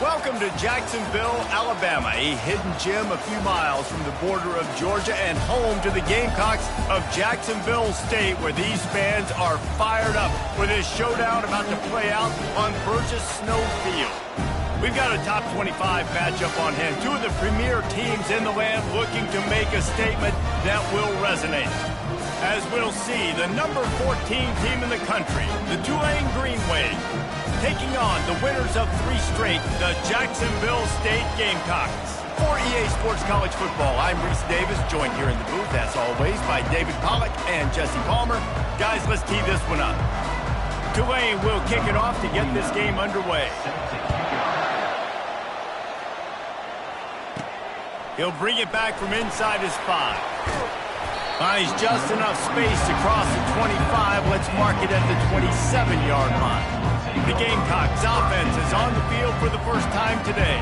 Welcome to Jacksonville, Alabama, a hidden gem a few miles from the border of Georgia and home to the Gamecocks of Jacksonville State, where these fans are fired up for this showdown about to play out on Burgess Snow Field. We've got a top 25 matchup on hand. Two of the premier teams in the land looking to make a statement that will resonate. As we'll see, the number 14 team in the country, the Tulane Green Wave, taking on the winners of 3 straight, the Jacksonville State Gamecocks. For EA Sports College Football, I'm Reese Davis, joined here in the booth, as always, by David Pollack and Jesse Palmer. Guys, let's tee this one up. Tulane will kick it off to get this game underway. He'll bring it back from inside his 5. Finds just enough space to cross the 25. Let's mark it at the 27-yard line. The Gamecocks offense is on the field for the first time today.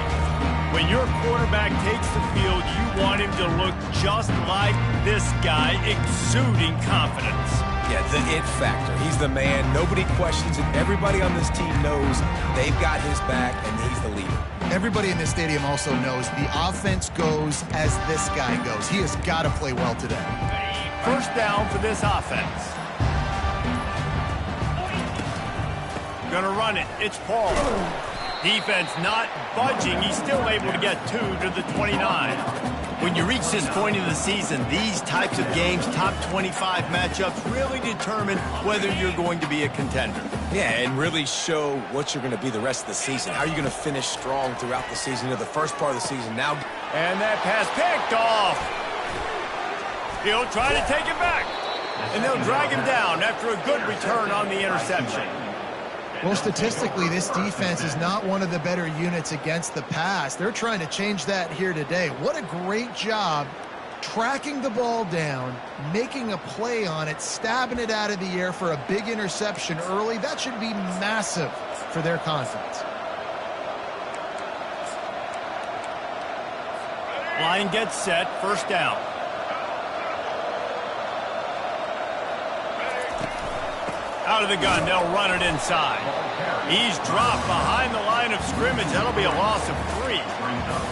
When your quarterback takes the field, you want him to look just like this guy, exuding confidence. Yeah, the it factor. He's the man. Nobody questions it. Everybody on this team knows they've got his back, and he's the leader. Everybody in this stadium also knows the offense goes as this guy goes. He has got to play well today. First down for this offense. Gonna run it. It's Paul. Defense not budging. He's still able to get 2 to the 29. When you reach this point in the season, these types of games, top 25 matchups, really determine whether you're going to be a contender. Yeah, and really show what you're going to be the rest of the season. How are you going to finish strong throughout the season, the first part of the season. Now, and that pass picked off. He'll try to take it back. And they'll drag him down after a good return on the interception. Well, statistically, this defense is not one of the better units against the pass. They're trying to change that here today. What a great job tracking the ball down, making a play on it, stabbing it out of the air for a big interception early. That should be massive for their confidence. Line gets set, first down. Out of the gun, they'll run it inside. He's dropped behind the line of scrimmage. That'll be a loss of 3.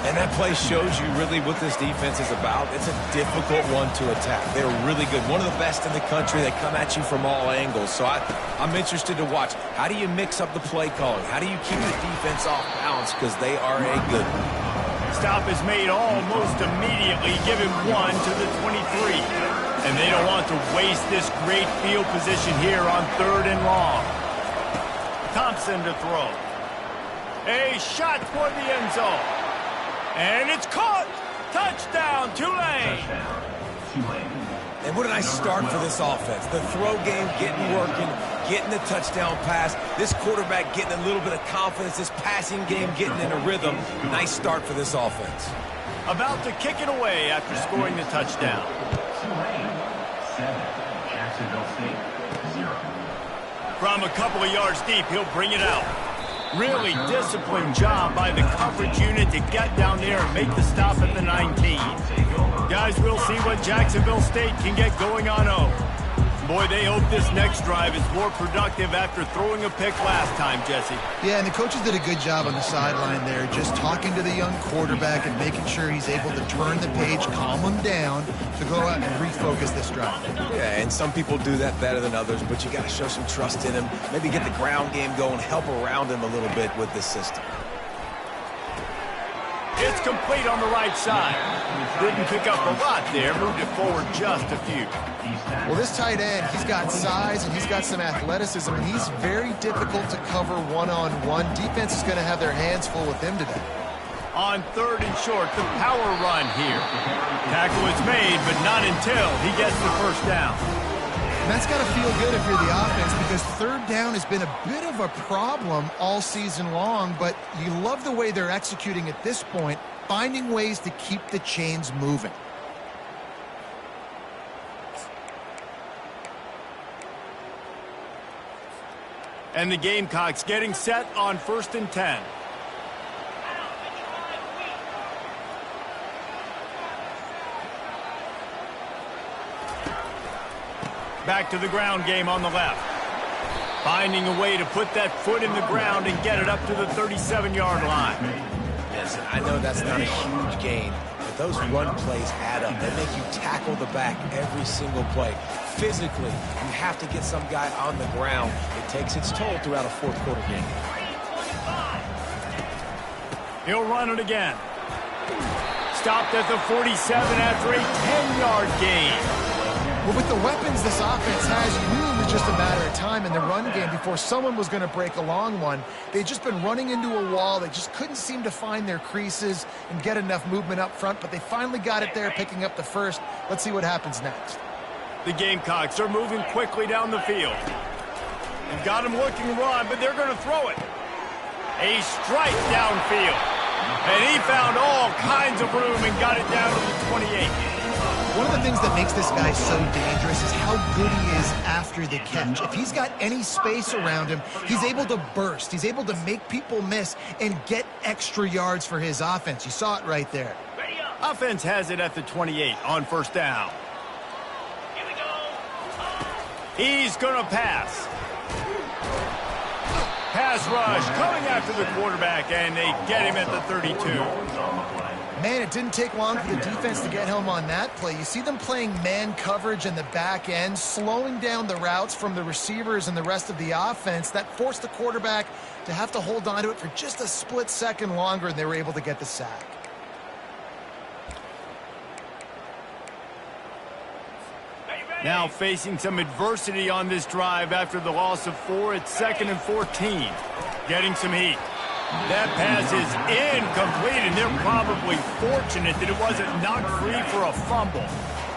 And that play shows you really what this defense is about. It's a difficult one to attack. They're really good. One of the best in the country. They come at you from all angles. So I'm interested to watch. How do you mix up the play calling? How do you keep the defense off balance? Because they are a good one. Stop is made almost immediately. Give him 1 to the 23. And they don't want to waste this great field position here on 3rd and long. Thompson to throw. A shot for the end zone. And it's caught. Touchdown, Tulane. And what a nice start for this offense. The throw game getting working, getting the touchdown pass. This quarterback getting a little bit of confidence. This passing game getting in a rhythm. Nice start for this offense. About to kick it away after scoring the touchdown. 7, Jacksonville State, 0. From a couple of yards deep, he'll bring it out. Really disciplined job by the coverage unit to get down there and make the stop at the 19. Guys, we'll see what Jacksonville State can get going on 0. Boy, they hope this next drive is more productive after throwing a pick last time, Jesse. Yeah, and the coaches did a good job on the sideline there, just talking to the young quarterback and making sure he's able to turn the page, calm him down, to go out and refocus this drive. Yeah, and some people do that better than others, but you got to show some trust in him. Maybe get the ground game going, help around him a little bit with this system. It's complete on the right side. Didn't pick up a lot there, moved it forward just a few. Well, this tight end, he's got size and he's got some athleticism, and he's very difficult to cover one-on-one. Defense is going to have their hands full with him today. On 3rd and short, the power run here. Tackle is made, but not until he gets the first down. And that's got to feel good if you're the offense, because 3rd down has been a bit of a problem all season long, but you love the way they're executing at this point, finding ways to keep the chains moving. And the Gamecocks getting set on 1st and 10. Back to the ground game on the left. Finding a way to put that foot in the ground and get it up to the 37-yard line. Listen, I know that's not a huge gain, but those run plays add up. They make you tackle the back every single play. Physically, you have to get some guy on the ground. It takes its toll throughout a fourth quarter game. He'll run it again. Stopped at the 47 after a 10-yard gain. Well, with the weapons this offense has, you knew it was just a matter of time in the run game before someone was going to break a long one. They'd just been running into a wall. They just couldn't seem to find their creases and get enough movement up front, but they finally got it there, picking up the first. Let's see what happens next. The Gamecocks are moving quickly down the field. They've got him looking run, but they're going to throw it. A strike downfield. And he found all kinds of room and got it down to the 28. One of the things that makes this guy so dangerous is how good he is after the catch. If he's got any space around him, he's able to burst. He's able to make people miss and get extra yards for his offense. You saw it right there. Offense has it at the 28 on first down. Here we go. He's going to pass. Pass rush coming after the quarterback, and they get him at the 32. Man, it didn't take long for the defense to get home on that play. You see them playing man coverage in the back end, slowing down the routes from the receivers and the rest of the offense. That forced the quarterback to have to hold on to it for just a split second longer, and they were able to get the sack. Now facing some adversity on this drive after the loss of 4. It's 2nd and 14. Getting some heat. That pass is incomplete, and they're probably fortunate that it wasn't knocked free for a fumble.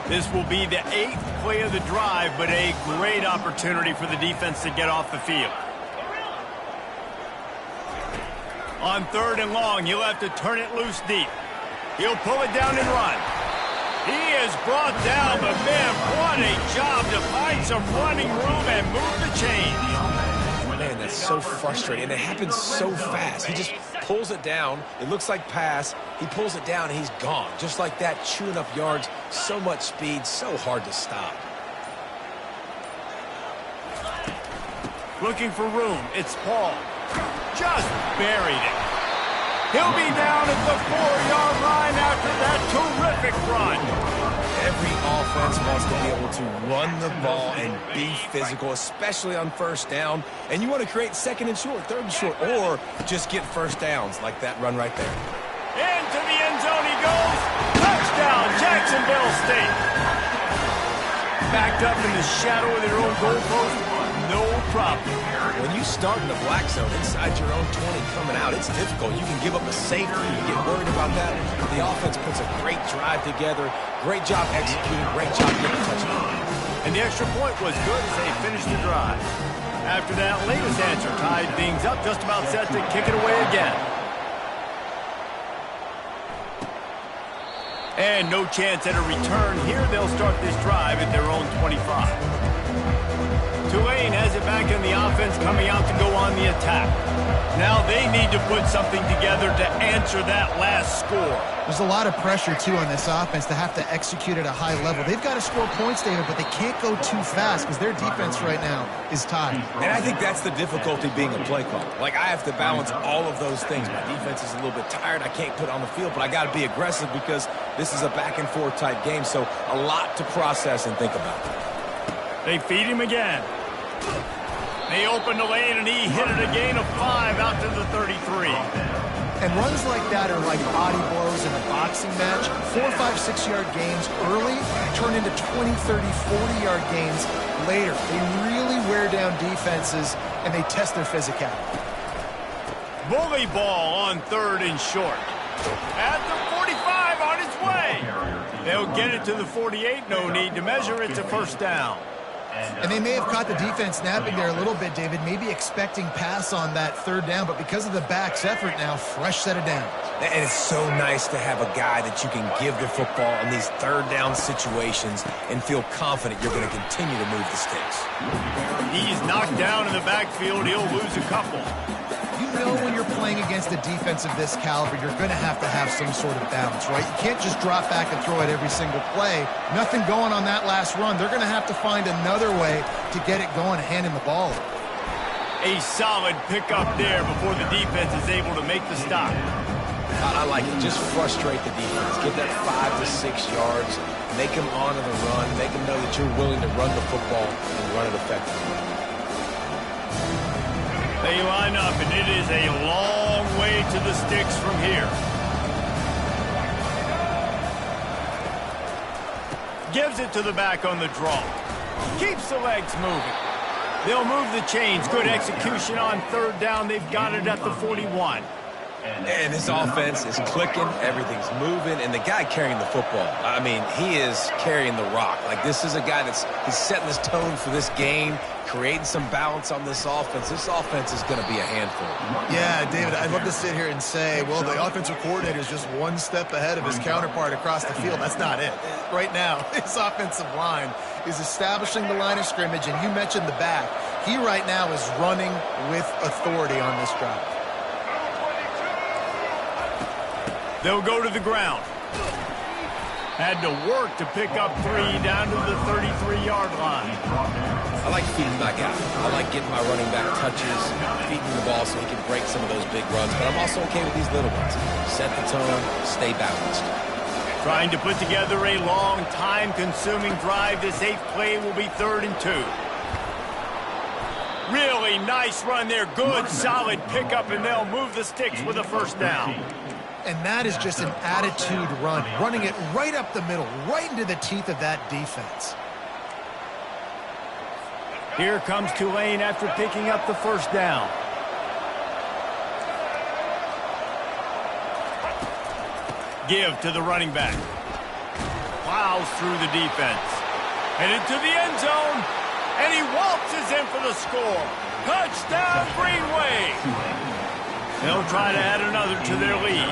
This will be the 8th play of the drive, but a great opportunity for the defense to get off the field. On 3rd and long, he'll have to turn it loose deep. He'll pull it down and run. He is brought down, but man, what a job to find some running room and move the chains. Man, that's so frustrating, and it happens so fast. He just pulls it down. It looks like pass. He pulls it down, and he's gone. Just like that, chewing up yards. So much speed, so hard to stop. Looking for room. It's Paul. Just buried it. He'll be down at the 4-yard line after that terrific run. Every offense wants to be able to run the ball and be physical, especially on first down. And you want to create 2nd and short, 3rd and short, or just get first downs like that run right there. Into the end zone he goes. Touchdown, Jacksonville State. Backed up in the shadow of their own goalpost. No problem. When you start in the black zone inside your own 20 coming out, it's difficult. You can give up a safety. You get worried about that. The offense puts a great drive together. Great job executing. Great job getting a touchdown. And the extra point was good as they finished the drive. After that, latest answer tied things up, just about set to kick it away again. And no chance at a return here. They'll start this drive at their own 25. Tulane has it back in the offense, coming out to go on the attack. Now they need to put something together to answer that last score. There's a lot of pressure, too, on this offense to have to execute at a high level. They've got to score points, David, but they can't go too fast because their defense right now is tied. And I think that's the difficulty being a play caller. Like, I have to balance all of those things. My defense is a little bit tired. I can't put on the field, but I got to be aggressive because this is a back-and-forth type game, so a lot to process and think about. They feed him again. They open the lane, and he hit it a gain of 5 out to the 33. And runs like that are like body blows in a boxing match. 4, 5, 6-yard gains early turn into 20, 30, 40-yard gains later. They really wear down defenses, and they test their physicality. Bully ball on 3rd and short. At the 45 on its way. They'll get it to the 48. No need to measure. It's a first down. And they may have caught the defense napping there a little bit, David, maybe expecting pass on that 3rd down, but because of the back's effort now, fresh set of downs. And it's so nice to have a guy that you can give the football in these 3rd down situations and feel confident you're going to continue to move the sticks. He's knocked down in the backfield. He'll lose a couple. You know when you're playing against a defense of this caliber, you're going to have some sort of balance, right? You can't just drop back and throw it every single play. Nothing going on that last run. They're going to have to find another way to get it going and hand him the ball. A solid pickup there before the defense is able to make the stop. I like it. Just frustrate the defense. Get that 5 to 6 yards. Make them honor the run. Make them know that you're willing to run the football and run it effectively. They line up, and it is a long way to the sticks from here. Gives it to the back on the draw. Keeps the legs moving. They'll move the chains. Good execution on third down. They've got it at the 41. And this offense is clicking, everything's moving, and the guy carrying the football, I mean, he is carrying the rock. Like, this is a guy he's setting this tone for this game, creating some balance on this offense. This offense is going to be a handful. Yeah, David, I'd love to sit here and say, well, the offensive coordinator is just one step ahead of his counterpart across the field. That's not it. Right now, his offensive line is establishing the line of scrimmage, and you mentioned the back. He right now is running with authority on this drive. They'll go to the ground. Had to work to pick up 3 down to the 33-yard line. I like feeding my guy. I like getting my running back touches, feeding the ball so he can break some of those big runs. But I'm also okay with these little ones. Set the tone, stay balanced. Trying to put together a long, time-consuming drive. This 8th play will be 3rd and 2. Really nice run there. Good, solid pickup, and they'll move the sticks with a first down. And that is just an attitude run, running it right up the middle, right into the teeth of that defense. Here comes Tulane after picking up the first down. Give to the running back. Plows through the defense. Headed to the end zone. And he waltzes in for the score. Touchdown, Green Wave. They'll try to add another to their lead.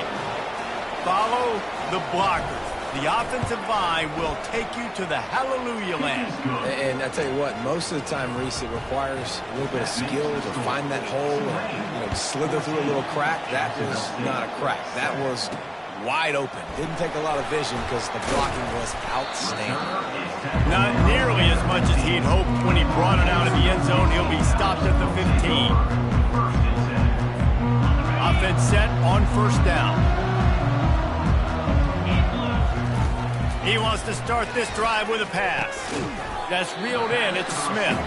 Follow the blockers. The offensive line will take you to the hallelujah land. And I tell you what, most of the time, Reese, it requires a little bit of skill to find that hole and, slither through a little crack. That was not a crack. That was wide open. Didn't take a lot of vision because the blocking was outstanding. Not nearly as much as he'd hoped when he brought it out of the end zone. He'll be stopped at the 15. Offense set on first down. He wants to start this drive with a pass. That's reeled in. It's Smith.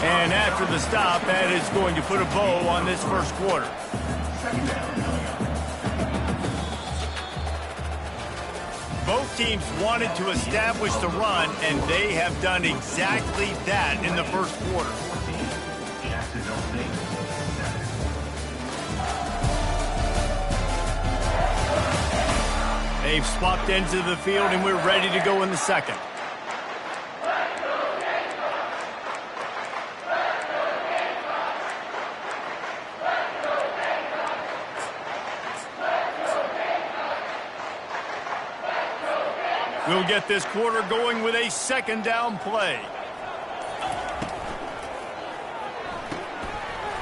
And after the stop, that is going to put a bow on this first quarter. Both teams wanted to establish the run, and they have done exactly that in the first quarter. They've swapped ends of the field, and we're ready to go in the second. We'll get this quarter going with a second down play.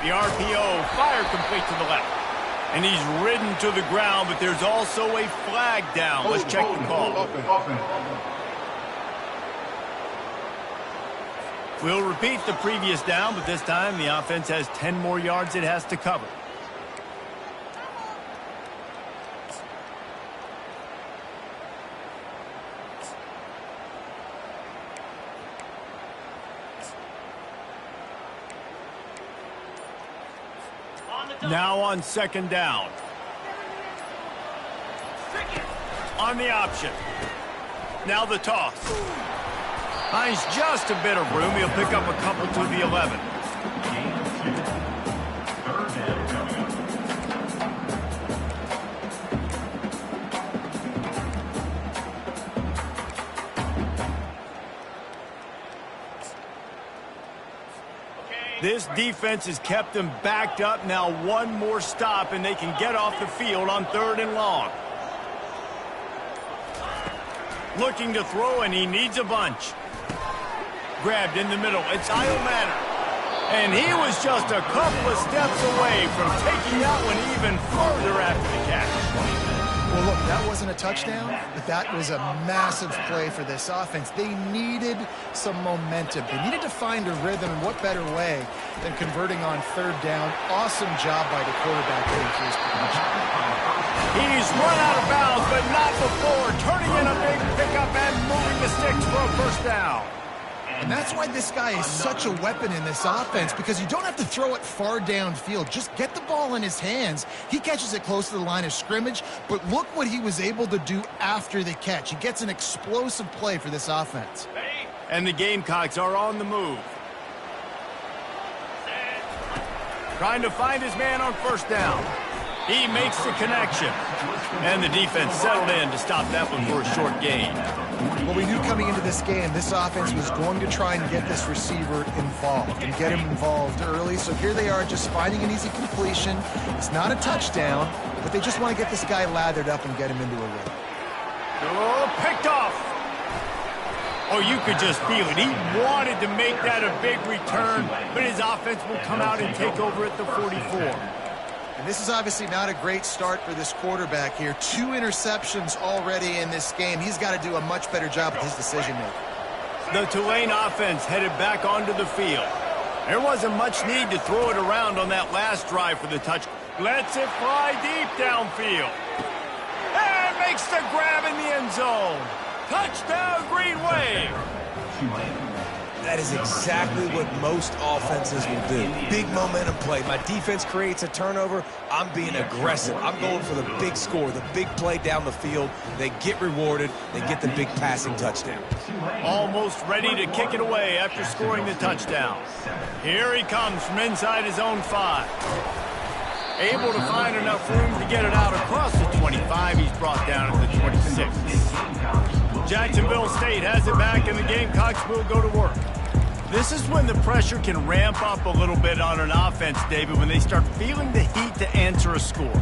The RPO, fire complete to the left. And he's ridden to the ground, but there's also a flag down. Let's check the call. We'll repeat the previous down, but this time the offense has 10 more yards it has to cover. Now on second down. On the option. Now the toss. Finds just a bit of room. He'll pick up a couple to the 11. This defense has kept them backed up. Now one more stop, and they can get off the field on 3rd and long. Looking to throw, and he needs a bunch. Grabbed in the middle. It's Kyle Manor. And he was just a couple of steps away from taking that one even further after the catch. Well, look, that wasn't a touchdown, but that was a massive play for this offense. They needed some momentum. They needed to find a rhythm, and what better way than converting on third down. Awesome job by the quarterback getting to his position. He's run out of bounds, but not before turning in a big pickup and moving the sticks for a first down. And that's why this guy is such a weapon in this offense, because you don't have to throw it far downfield. Just get the ball in his hands. He catches it close to the line of scrimmage, but look what he was able to do after the catch. He gets an explosive play for this offense. And the Gamecocks are on the move. Trying to find his man on first down. He makes the connection. And the defense settled in to stop that one for a short gain. Well, we knew coming into this game, this offense was going to try and get this receiver involved and get him involved early. So here they are just finding an easy completion. It's not a touchdown, but they just want to get this guy lathered up and get him into a rhythm. Oh, picked off. Oh, you could just feel it. He wanted to make that a big return, but his offense will come out and take over at the 44. And this is obviously not a great start for this quarterback here. 2 interceptions already in this game. He's got to do a much better job with his decision-making. The Tulane offense headed back onto the field. There wasn't much need to throw it around on that last drive for the touch. Lets it fly deep downfield. And makes the grab in the end zone. Touchdown, Green Wave. That is exactly what most offenses will do. Big momentum play. My defense creates a turnover. I'm being aggressive. I'm going for the big score, the big play down the field. They get rewarded. They get the big passing touchdown. Almost ready to kick it away after scoring the touchdown. Here he comes from inside his own 5. Able to find enough room to get it out across the 25. He's brought down at the 26. Jacksonville State has it back, and the Gamecocks will go to work. This is when the pressure can ramp up a little bit on an offense, David, when they start feeling the heat to answer a score.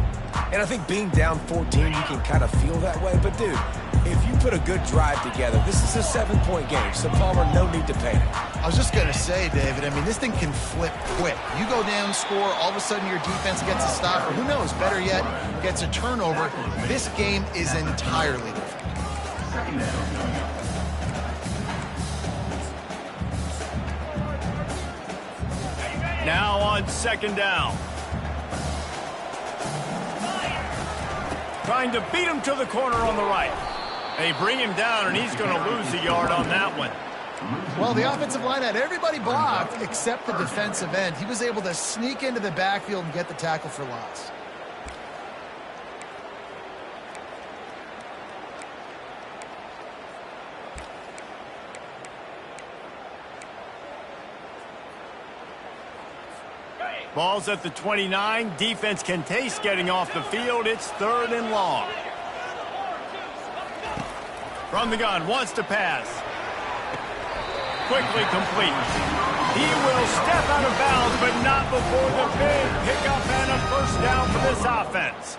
And I think being down 14, you can kind of feel that way. But, dude, if you put a good drive together, this is a 7-point game. So, Palmer, no need to panic. I was just going to say, David, I mean, this thing can flip quick. You go down, score, all of a sudden your defense gets a stop, or who knows, better yet, gets a turnover. This game is entirely different. Now on second down. Trying to beat him to the corner on the right. They bring him down, and he's going to lose a yard on that one. Well, the offensive line had everybody blocked except the defensive end. He was able to sneak into the backfield and get the tackle for loss. Ball's at the 29. Defense can taste getting off the field. It's 3rd and long. From the gun, wants to pass. Quickly complete. He will step out of bounds, but not before the big pickup and a first down for this offense.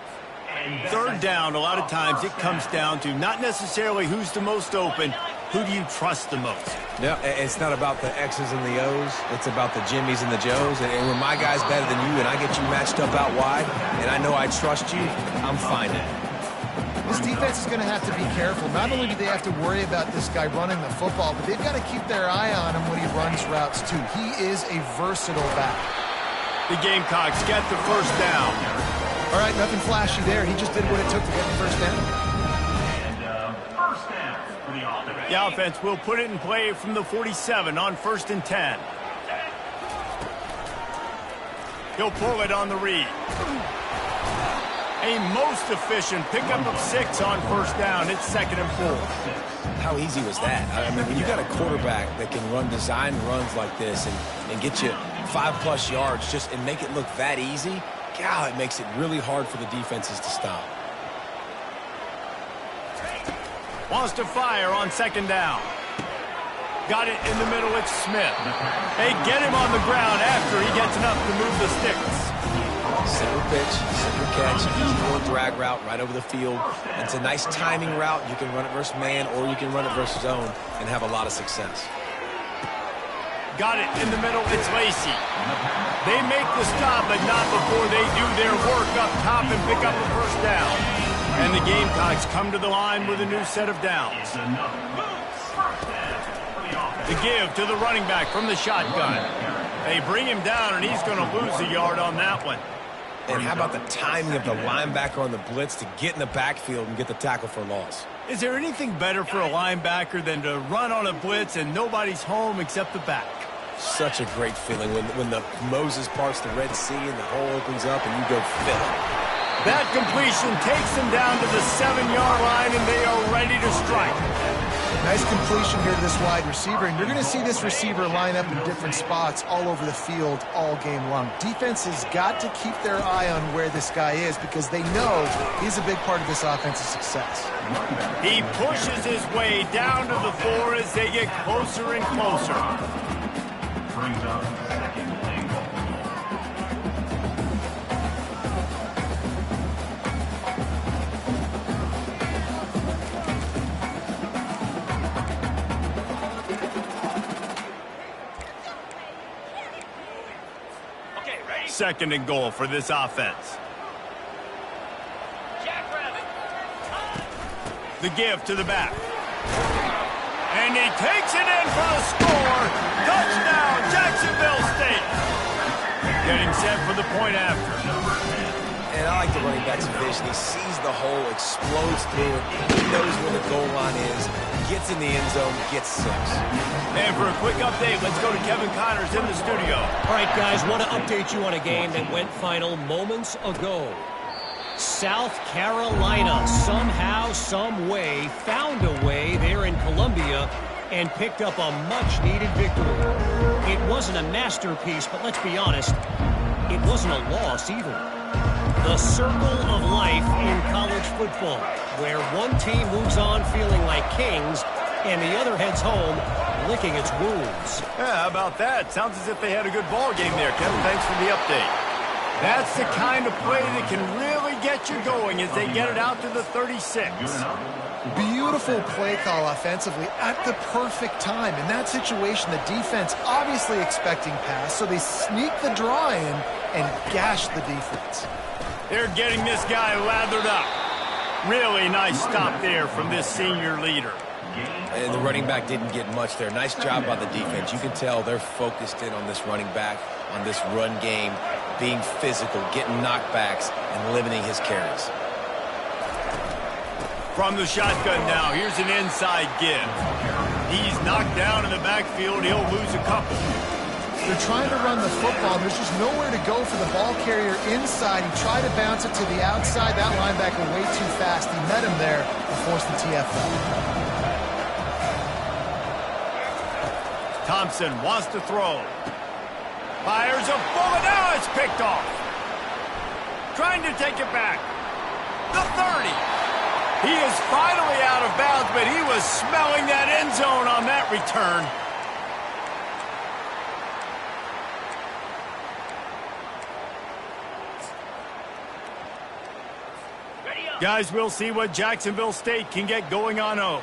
3rd down, a lot of times it comes down to not necessarily who's the most open, who do you trust the most? Yeah, it's not about the X's and the O's. It's about the Jimmies and the Joes. And when my guy's better than you and I get you matched up out wide, and I know I trust you, I'm fine now. This defense is going to have to be careful. Not only do they have to worry about this guy running the football, but they've got to keep their eye on him when he runs routes, too. He is a versatile back. The Gamecocks get the first down. All right, nothing flashy there. He just did what it took to get the first down. And first down for the offense. The offense will put it in play from the 47 on 1st and 10. He'll pull it on the read. A most efficient pickup of 6 on first down. It's 2nd and 4. How easy was that? I mean, when you got a quarterback that can run design runs like this and get you 5+ yards just and make it look that easy, God, it makes it really hard for the defenses to stop. Wants to fire on 2nd down. Got it in the middle. It's Smith. They get him on the ground after he gets enough to move the sticks. Simple pitch, simple catch, easy little drag route right over the field. It's a nice timing route. You can run it versus man or you can run it versus zone and have a lot of success. Got it in the middle. It's Lacey. They make the stop, but not before they do their work up top and pick up a first down. And the Gamecocks come to the line with a new set of downs. It's another first down for the offense. The give to the running back from the shotgun. They bring him down, and he's going to lose a yard on that one. And how about the timing of the linebacker on the blitz to get in the backfield and get the tackle for loss? Is there anything better for a linebacker than to run on a blitz and nobody's home except the back? Such a great feeling when the Moses parts the Red Sea and the hole opens up and you go fill it. That completion takes them down to the 7-yard line, and they are ready to strike. Nice completion here to this wide receiver, and you're going to see this receiver line up in different spots all over the field all game long. Defense has got to keep their eye on where this guy is because they know he's a big part of this offensive success. He pushes his way down to the 4 as they get closer and closer. Brings up second and goal. Second and goal for this offense. The give to the back. And he takes it in for the score. Touchdown, Jacksonville State. Getting set for the point after. And I like the running back's vision. He sees the hole, explodes through it. He knows where the goal line is, gets in the end zone, gets 6. And for a quick update, let's go to Kevin Connors in the studio. All right, guys, want to update you on a game that went final moments ago. South Carolina somehow, some way, found a way there in Columbia and picked up a much-needed victory. It wasn't a masterpiece, but let's be honest, it wasn't a loss either. The circle of life in college football, where one team moves on feeling like kings and the other heads home licking its wounds. Yeah, how about that? Sounds as if they had a good ball game there, Kevin. Thanks for the update. That's the kind of play that can really get you going as they get it out to the 36. Beautiful play call offensively at the perfect time. In that situation, the defense obviously expecting pass, so they sneak the draw in and gash the defense. They're getting this guy lathered up. Really nice stop there from this senior leader. And the running back didn't get much there. Nice job by the defense. You can tell they're focused in on this running back, on this run game, being physical, getting knockbacks, and limiting his carries. From the shotgun now, here's an inside give. He's knocked down in the backfield. He'll lose a couple. They're trying to run the football. There's just nowhere to go for the ball carrier inside. He tried to bounce it to the outside. That linebacker way too fast. He met him there and forced the TFL. Thompson wants to throw. Fires a bullet. Now it's picked off. Trying to take it back. The 30. He is finally out of bounds, but he was smelling that end zone on that return. Guys, we'll see what Jacksonville State can get going on O.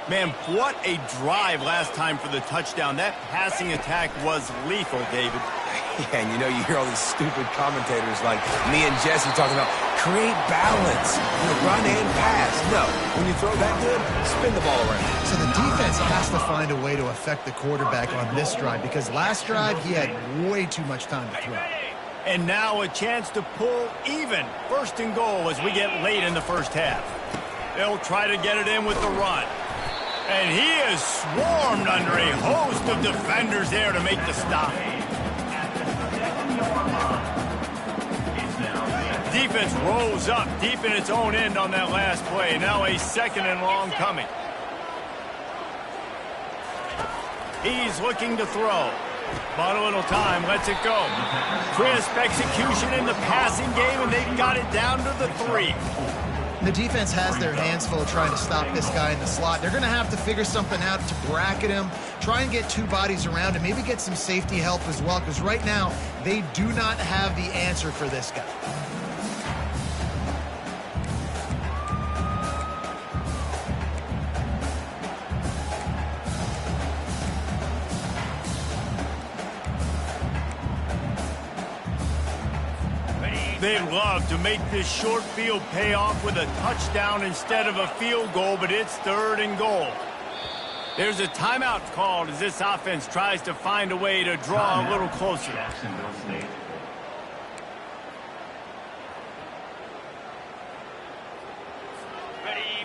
Man, what a drive last time for the touchdown. That passing attack was lethal, David. Yeah, and you know, you hear all these stupid commentators like me and Jesse talking about create balance, run and pass. No, when you throw that good, spin the ball around. So the defense has to find a way to affect the quarterback on this drive because last drive he had way too much time to throw. And now a chance to pull even. First and goal as we get late in the first half. They'll try to get it in with the run. And he is swarmed under a host of defenders there to make the stop. Defense rolls up deep in its own end on that last play. Now a second and long coming. He's looking to throw. But a little time, lets it go. Crisp execution in the passing game, and they've got it down to the 3. The defense has their hands full trying to stop this guy in the slot. They're going to have to figure something out to bracket him, try and get two bodies around him, maybe get some safety help as well, because right now they do not have the answer for this guy. They'd love to make this short field pay off with a touchdown instead of a field goal, but it's 3rd and goal. There's a timeout called as this offense tries to find a way to draw a little closer. Jacksonville State.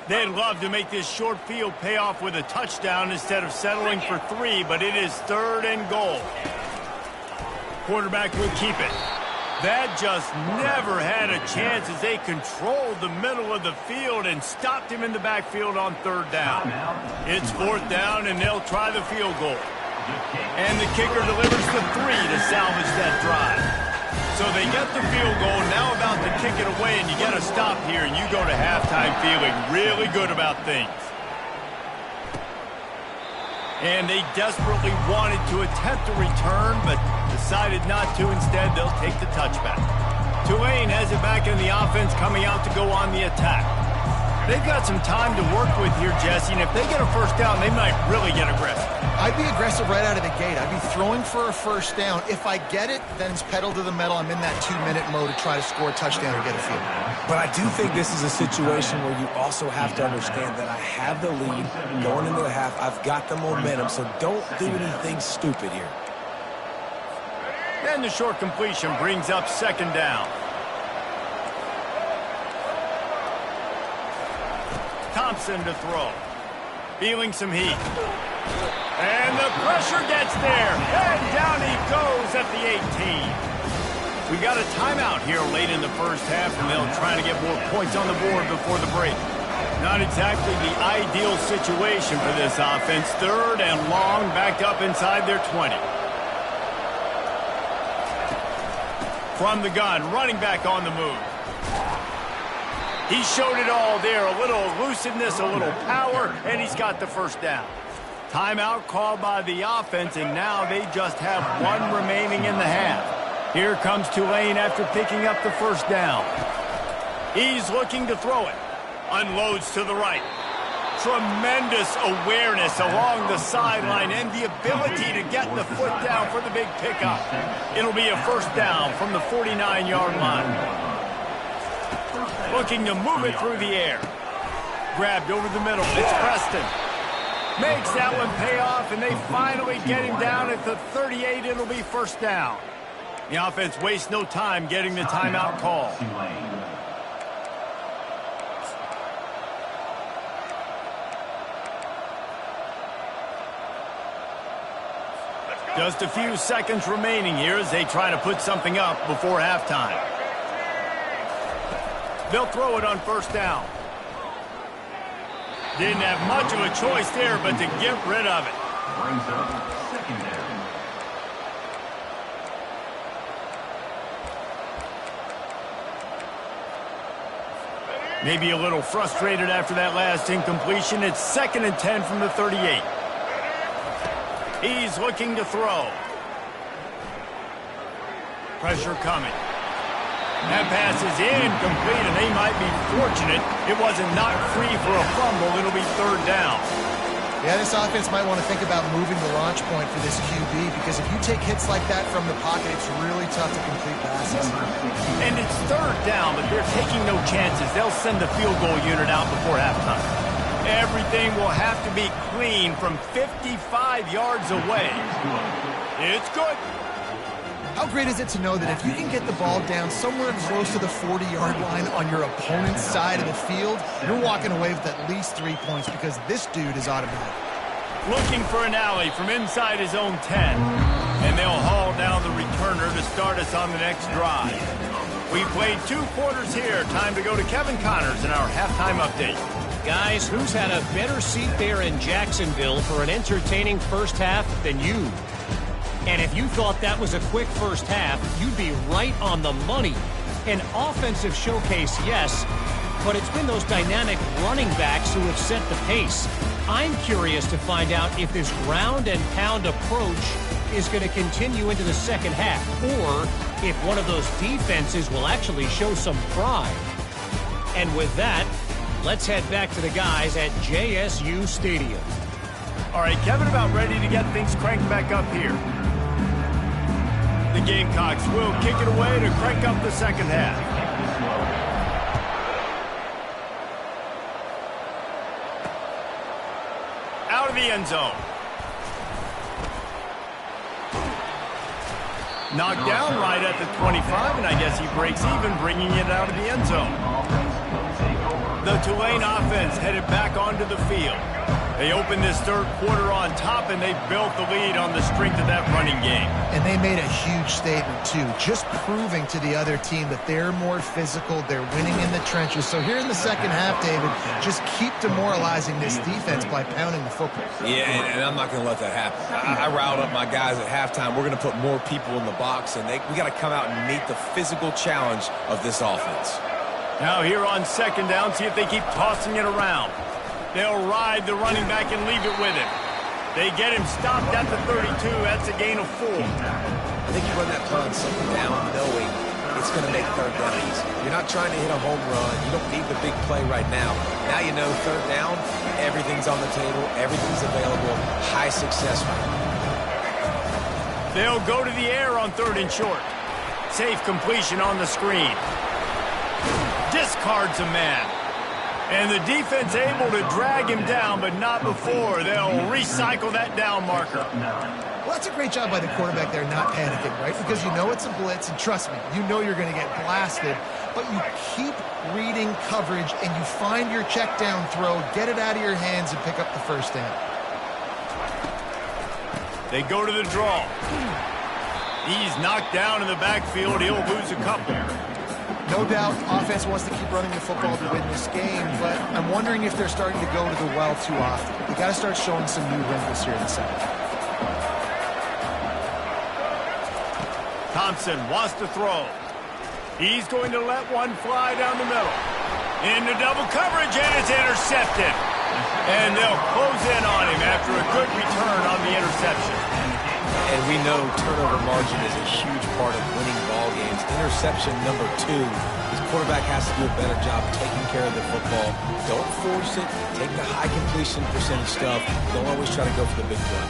They'd love to make this short field pay off with a touchdown instead of settling for 3, but it is 3rd and goal. Quarterback will keep it. That just never had a chance as they controlled the middle of the field and stopped him in the backfield on 3rd down. It's 4th down, and they'll try the field goal. And the kicker delivers the 3 to salvage that drive. So they get the field goal, now about to kick it away, and you get a stop here, and you go to halftime feeling really good about things. And they desperately wanted to attempt a return, but decided not to. Instead, they'll take the touchback. Tulane has it back in the offense, coming out to go on the attack. They've got some time to work with here, Jesse, and if they get a first down, they might really get aggressive. I'd be aggressive right out of the gate. I'd be throwing for a first down. If I get it, then it's pedal to the metal. I'm in that 2-minute mode to try to score a touchdown or get a field goal. But I do think this is a situation where you also have to understand that I have the lead going into the half. I've got the momentum, so don't do anything stupid here. Then the short completion brings up 2nd down. Thompson to throw. Feeling some heat. And the pressure gets there. And down he goes at the 18. We got a timeout here late in the first half, and they'll try to get more points on the board before the break. Not exactly the ideal situation for this offense. 3rd and long, back up inside their 20. From the gun, running back on the move. He showed it all there, a little elusiveness, a little power, and he's got the first down. Timeout called by the offense, and now they just have 1 remaining in the half. Here comes Tulane after picking up the first down. He's looking to throw it. Unloads to the right. Tremendous awareness along the sideline and the ability to get the foot down for the big pickup. It'll be a first down from the 49-yard line. Looking to move it through the air. Grabbed over the middle. It's Preston. Makes that one pay off, and they finally get him down at the 38. It'll be first down. The offense wastes no time getting the timeout call. Just a few seconds remaining here as they try to put something up before halftime. They'll throw it on first down. Didn't have much of a choice there, but to get rid of it. Brings up 2nd down. Maybe a little frustrated after that last incompletion. It's 2nd and 10 from the 38. He's looking to throw. Pressure coming. That pass is incomplete, and they might be fortunate it wasn't knocked free for a fumble. It'll be 3rd down. Yeah, this offense might want to think about moving the launch point for this QB, because if you take hits like that from the pocket, it's really tough to complete passes. And it's 3rd down, but they're taking no chances. They'll send the field goal unit out before halftime. Everything will have to be clean from 55 yards away. It's good. How great is it to know that if you can get the ball down somewhere close to the 40-yard line on your opponent's side of the field, you're walking away with at least 3 points because this dude is automatic. Looking for an alley from inside his own 10. And they'll haul down the returner to start us on the next drive. We played 2 quarters here. Time to go to Kevin Connors in our halftime update. Guys, who's had a better seat there in Jacksonville for an entertaining first half than you? And if you thought that was a quick first half, you'd be right on the money. An offensive showcase, yes, but it's been those dynamic running backs who have set the pace. I'm curious to find out if this ground and pound approach is going to continue into the second half, or if one of those defenses will actually show some pride. And with that, let's head back to the guys at JSU Stadium. All right, Kevin, about ready to get things cranked back up here. The Gamecocks will kick it away to crank up the second half. Out of the end zone. Knocked down right at the 25, and I guess he breaks even, bringing it out of the end zone. The Tulane offense headed back onto the field. They opened this third quarter on top, and they built the lead on the strength of that running game. And they made a huge statement, too, just proving to the other team that they're more physical, they're winning in the trenches. So here in the second half, David, just keep demoralizing this defense by pounding the football. Yeah, and I'm not going to let that happen. I riled up my guys at halftime. We're going to put more people in the box, and we got to come out and meet the physical challenge of this offense. Now here on second down, see if they keep tossing it around. They'll ride the running back and leave it with him. They get him stopped at the 32. That's a gain of 4. I think you run that play on second down knowing it's going to make third down easy. You're not trying to hit a home run. You don't need the big play right now. Now you know third down, everything's on the table, everything's available, high success rate. They'll go to the air on 3rd and short. Safe completion on the screen. Discards a man. And the defense able to drag him down, but not before. They'll recycle that down marker. Well, that's a great job by the quarterback there, not panicking, right? Because you know it's a blitz, and trust me, you know you're going to get blasted, but you keep reading coverage, and you find your check down throw, get it out of your hands, and pick up the first down. They go to the draw. He's knocked down in the backfield. He'll lose a couple. No doubt, offense wants to keep running the football to win this game, but I'm wondering if they're starting to go to the well too often. They got to start showing some new wrinkles here in the second. Thompson wants to throw. He's going to let one fly down the middle. Into double coverage, and it's intercepted. And they'll close in on him after a good return on the interception. And we know turnover margin is a huge part of winning ball games. Interception number 2. His quarterback has to do a better job taking care of the football. Don't force it. Take the high completion percentage stuff. Don't always try to go for the big play.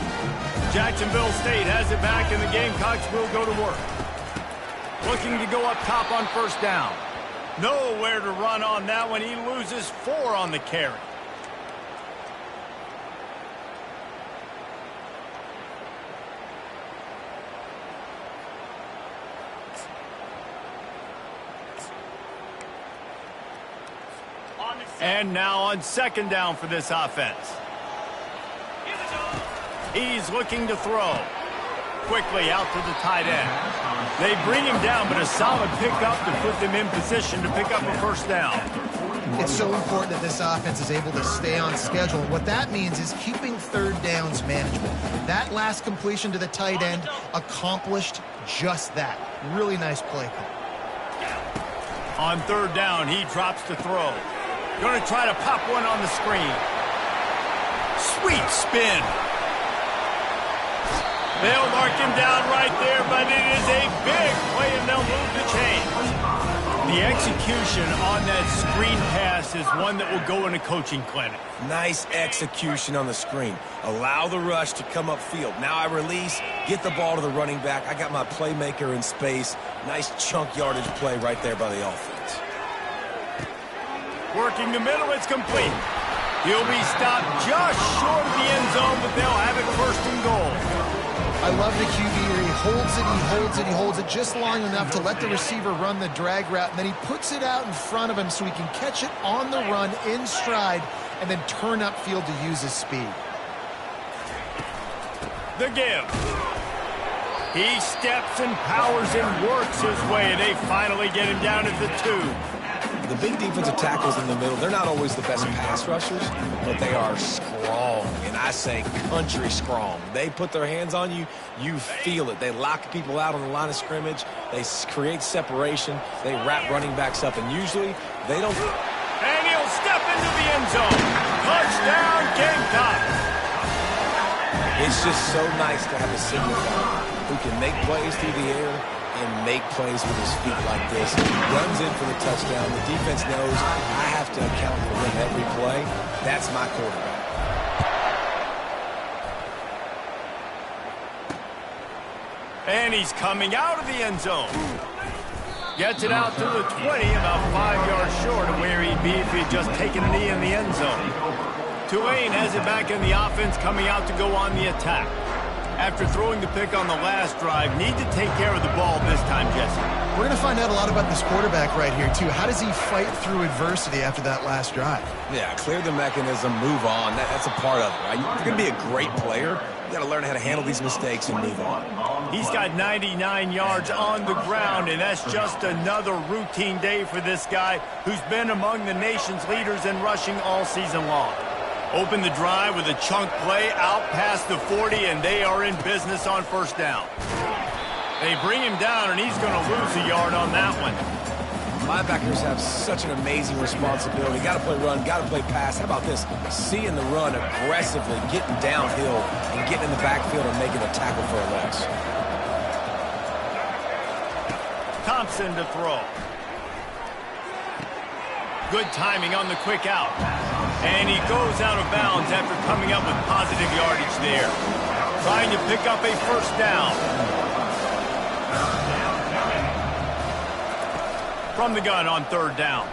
Jacksonville State has it back, and the Gamecocks will go to work. Looking to go up top on first down. Nowhere to run on that one. He loses 4 on the carry. And now on second down for this offense. He's looking to throw. Quickly out to the tight end. They bring him down, but a solid pickup to put them in position to pick up a first down. It's so important that this offense is able to stay on schedule. What that means is keeping third downs manageable. That last completion to the tight end accomplished just that. Really nice play call. On third down, he drops to throw. Going to try to pop one on the screen. Sweet spin. They'll mark him down right there, but it is a big play, and they'll move the chains. The execution on that screen pass is one that will go in a coaching clinic. Nice execution on the screen. Allow the rush to come upfield. Now I release, get the ball to the running back. I got my playmaker in space. Nice chunk yardage play right there by the offense. Working the middle, it's complete. He'll be stopped just short of the end zone, but they'll have it first and goal. I love the QB here. He holds it, he holds it, he holds it just long enough to let the receiver run the drag route, and then he puts it out in front of him so he can catch it on the run in stride and then turn upfield to use his speed. The give. He steps and powers and works his way. They finally get him down at the 2. The big defensive tackles in the middle, they're not always the best pass rushers, but they are strong, and I say country strong. They put their hands on you, you feel it. They lock people out on the line of scrimmage. They create separation. They wrap running backs up, and usually they don't. And he'll step into the end zone. Touchdown, Gamecocks. It's just so nice to have a signal guy who can make plays through the air and make plays with his feet like this. Runs in for the touchdown. The defense knows I have to account for him every play. That's my quarterback. And he's coming out of the end zone. Gets it out to the 20, about 5 yards short of where he'd be if he'd just taken a knee in the end zone. Tulane has it back in the offense, coming out to go on the attack. After throwing the pick on the last drive, need to take care of the ball this time, Jesse. We're going to find out a lot about this quarterback right here, too. How does he fight through adversity after that last drive? Yeah, clear the mechanism, move on. That's a part of it, right? You're going to be a great player. You got to learn how to handle these mistakes and move on. He's got 99 yards on the ground, and that's just another routine day for this guy who's been among the nation's leaders in rushing all season long. Open the drive with a chunk play out past the 40, and they are in business on first down. They bring him down, and he's going to lose a yard on that one. Linebackers have such an amazing responsibility. Got to play run, got to play pass. How about this? Seeing the run aggressively, getting downhill, and getting in the backfield and making a tackle for a loss. Thompson to throw. Good timing on the quick out. And he goes out of bounds after coming up with positive yardage there. Trying to pick up a first down. From the gun on third down.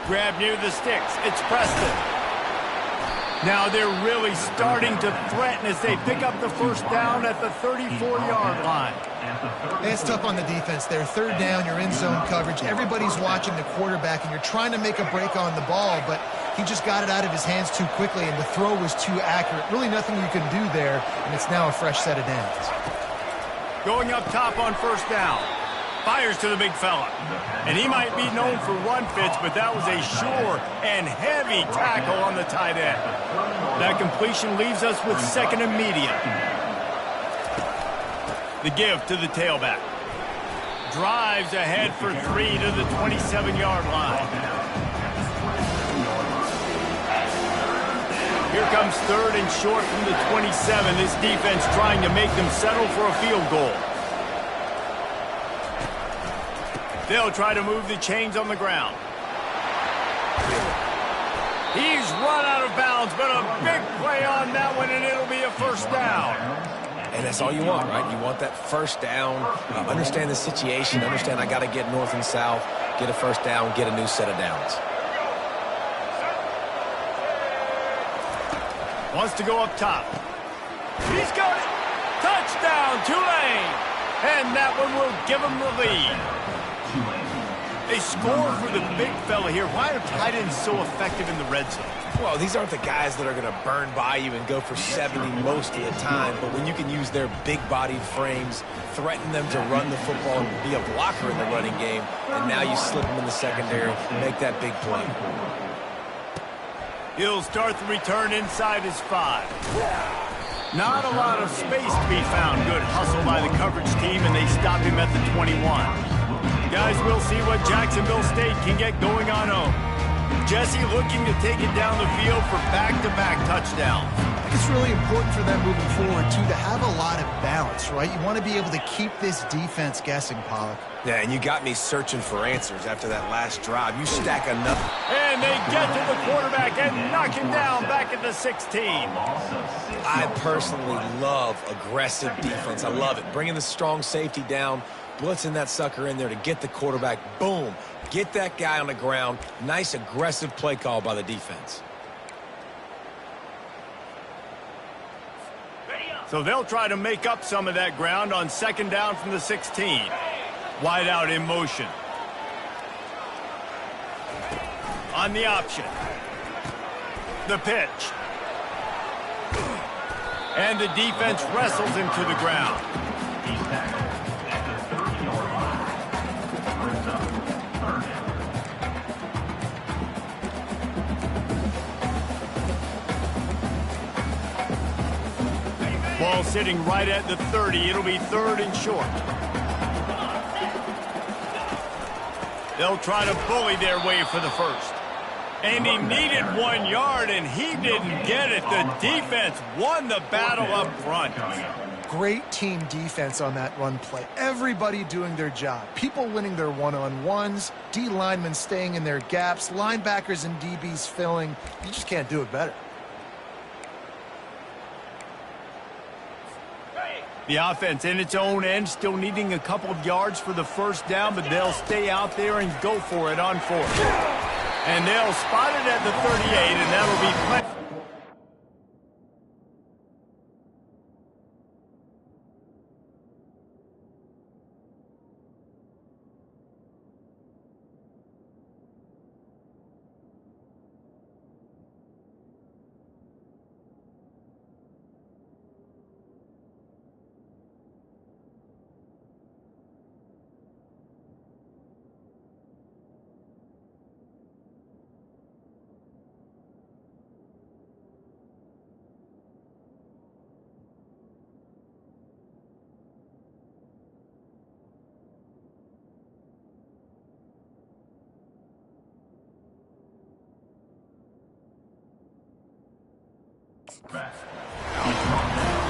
Grab near the sticks. It's Preston. Now they're really starting to threaten as they pick up the first down at the 34-yard line. It's tough on the defense there. Third down, you're in zone coverage. Everybody's watching the quarterback, and you're trying to make a break on the ball, but he just got it out of his hands too quickly, and the throw was too accurate. Really nothing you can do there, and it's now a fresh set of downs. Going up top on first down. Fires to the big fella. And he might be known for run fits, but that was a sure and heavy tackle on the tight end. That completion leaves us with second and medium. The give to the tailback. Drives ahead for 3 to the 27-yard line. Here comes third and short from the 27. This defense trying to make them settle for a field goal. They'll try to move the chains on the ground. He's run out of bounds, but a big play on that one, and it'll be a first down. And that's all you want, right? You want that first down, understand the situation, understand I got to get north and south, get a first down, get a new set of downs. Wants to go up top. He's got it. Touchdown, Tulane. And that one will give him the lead. They score for the big fella here. Why are tight ends so effective in the red zone? Well, these aren't the guys that are going to burn by you and go for 70 most of the time, but when you can use their big-bodied frames, threaten them to run the football and be a blocker in the running game, and now you slip them in the secondary, make that big play. He'll start the return inside his 5. Not a lot of space to be found. Good hustle by the coverage team, and they stop him at the 21. Guys, we'll see what Jacksonville State can get going on home. Jesse looking to take it down the field for back-to-back touchdowns. I think it's really important for them moving forward, too, to have a lot of balance, right? You want to be able to keep this defense guessing, Pollock. Yeah, and you got me searching for answers after that last drive. You stack enough. And they get to the quarterback and knock him down back at the 16. I personally love aggressive defense. I love it. Bringing the strong safety down, blitzing that sucker in there to get the quarterback. Boom. Get that guy on the ground. Nice aggressive play call by the defense. So they'll try to make up some of that ground on second down from the 16. Wide out in motion. On the option. The pitch. And the defense wrestles him to the ground. Ball sitting right at the 30. It'll be third and short. They'll try to bully their way for the first. And he needed 1 yard, and he didn't get it. The defense won the battle up front. Great team defense on that run play. Everybody doing their job. People winning their one-on-ones, D linemen staying in their gaps, linebackers and DBs filling. You just can't do it better. The offense in its own end, still needing a couple of yards for the first down, but they'll stay out there and go for it on fourth. And they'll spot it at the 38, and that'll be plenty.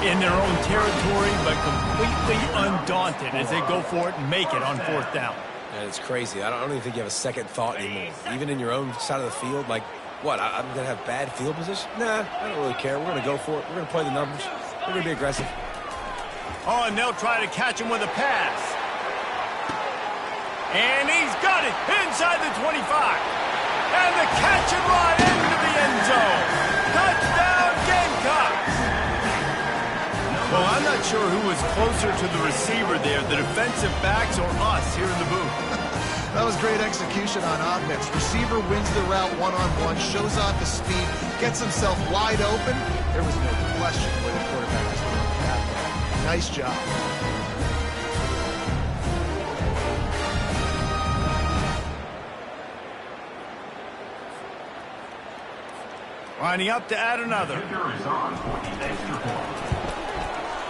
In their own territory, but completely undaunted as they go for it and make it on fourth down. Yeah, it's crazy. I don't even think you have a second thought anymore. Even in your own side of the field, like, what, I'm going to have bad field position? Nah, I don't really care. We're going to go for it. We're going to play the numbers. We're going to be aggressive. Oh, and they'll try to catch him with a pass. And he's got it inside the 25. And the catch and run into the end zone. Touchdown, Gamecocks. Well, I'm not sure who was closer to the receiver there, the defensive backs or us here in the booth. That was great execution on offense. Receiver wins the route one-on-one, shows off the speed, gets himself wide open. There was no question where the quarterback was going to that ball. Nice job. Lining up to add another.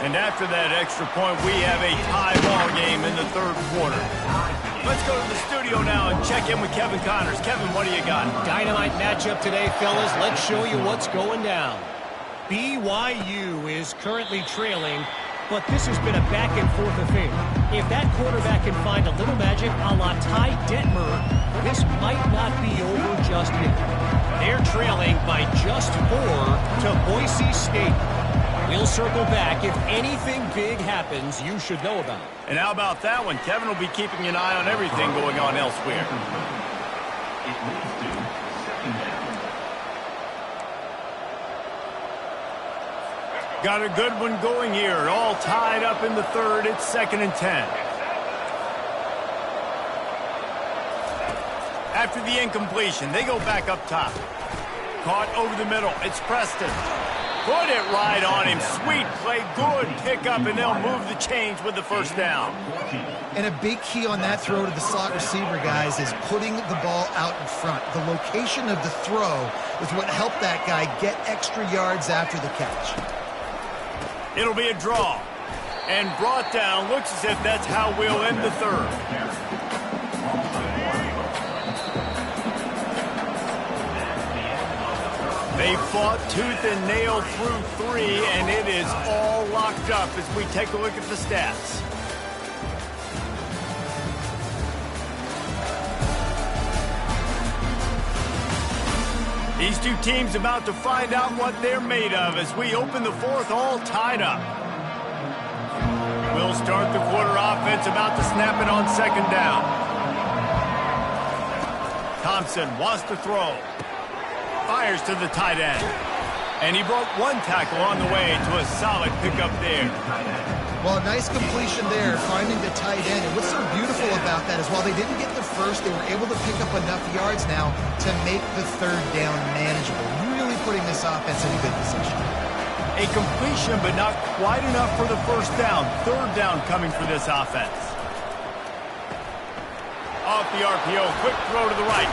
And after that extra point, we have a tie ball game in the third quarter. Let's go to the studio now and check in with Kevin Connors. Kevin, what do you got? Dynamite matchup today, fellas. Let's show you what's going down. BYU is currently trailing, but this has been a back-and-forth affair. If that quarterback can find a little magic a la Ty Detmer, this might not be over just yet. They're trailing by just 4 to Boise State. We'll circle back. If anything big happens, you should know about it. And how about that one? Kevin will be keeping an eye on everything going on elsewhere. It leads to second down. Got a good one going here. All tied up in the third. It's 2nd and 10. After the incompletion, they go back up top. Caught over the middle. It's Preston. Put it right on him. Sweet play. Good pickup, and they'll move the chains with the first down. And a big key on that throw to the slot receiver, guys, is putting the ball out in front. The location of the throw is what helped that guy get extra yards after the catch. It'll be a draw. And brought down. Looks as if that's how we'll end the third. They fought tooth and nail through 3, and it is all locked up as we take a look at the stats. These two teams about to find out what they're made of as we open the fourth, all tied up. We'll start the quarter offense, about to snap it on 2nd down. Thompson wants to throw. Fires to the tight end. And he broke one tackle on the way to a solid pickup there. Well, a nice completion there, finding the tight end. And what's so beautiful about that is while they didn't get the first, they were able to pick up enough yards now to make the third down manageable. Really putting this offense in a good position. A completion, but not quite enough for the first down. Third down coming for this offense. Off the RPO, quick throw to the right.